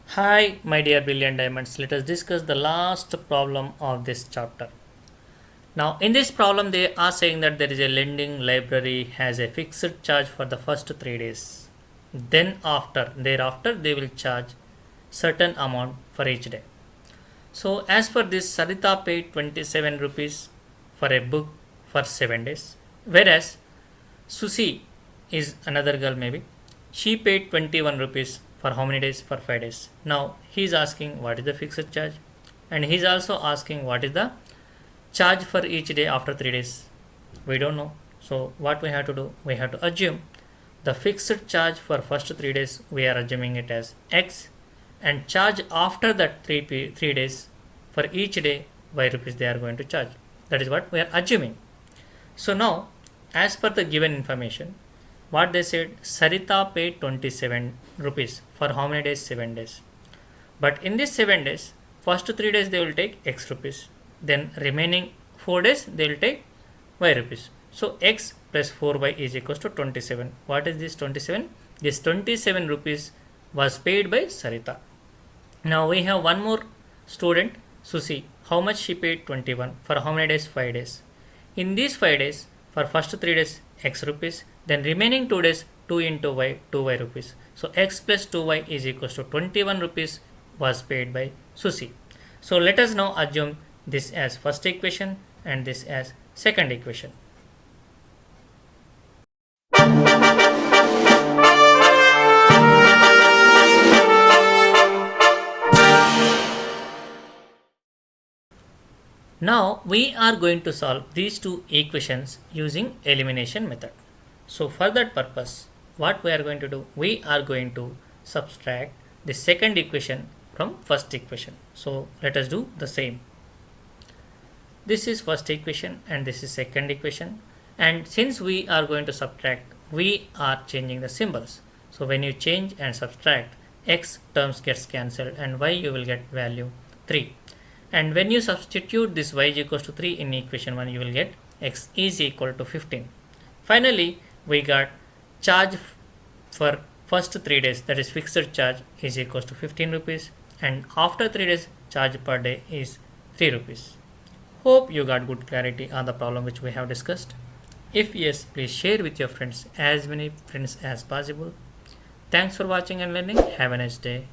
Hi, my dear brilliant diamonds. Let us discuss the last problem of this chapter. Now, in this problem, they are saying that there is a lending library has a fixed charge for the first 3 days. Then, thereafter, they will charge certain amount for each day. So, as per this, Sarita paid 27 rupees for a book for 7 days, whereas Susi is another girl maybe. She paid 21 rupees for how many days? For 5 days. Now he is asking what is the fixed charge, and he is also asking what is the charge for each day after 3 days. We don't know. So what we have to do? We have to assume the fixed charge for first 3 days, we are assuming it as X, and charge after that 3 days for each day Y rupees they are going to charge. That is what we are assuming. So now, as per the given information, what they said, Sarita paid 27 rupees for how many days? 7 days. But in these 7 days, first 3 days they will take X rupees. Then remaining 4 days they will take Y rupees. So X plus 4Y is equals to 27. What is this 27? This 27 rupees was paid by Sarita. Now we have one more student, Susi. How much she paid? 21. For how many days? 5 days. In these 5 days, for first 3 days X rupees, then remaining 2 days 2 into Y, 2Y rupees. So X plus 2Y is equals to 21 rupees was paid by Susi. So let us now assume this as first equation and this as second equation. Now we are going to solve these two equations using elimination method. So for that purpose, what we are going to do? We are going to subtract the second equation from first equation. So let us do the same. This is first equation and this is second equation. And since we are going to subtract, we are changing the symbols. So when you change and subtract, X terms gets cancelled and Y you will get value 3. And when you substitute this Y is equals to 3 in equation 1, you will get X is equal to 15. Finally, we got charge for first 3 days, that is fixed charge, is equals to 15 rupees, and after 3 days charge per day is 3 rupees. Hope you got good clarity on the problem which we have discussed. If yes, please share with your friends, as many friends as possible. Thanks for watching and learning. Have a nice day.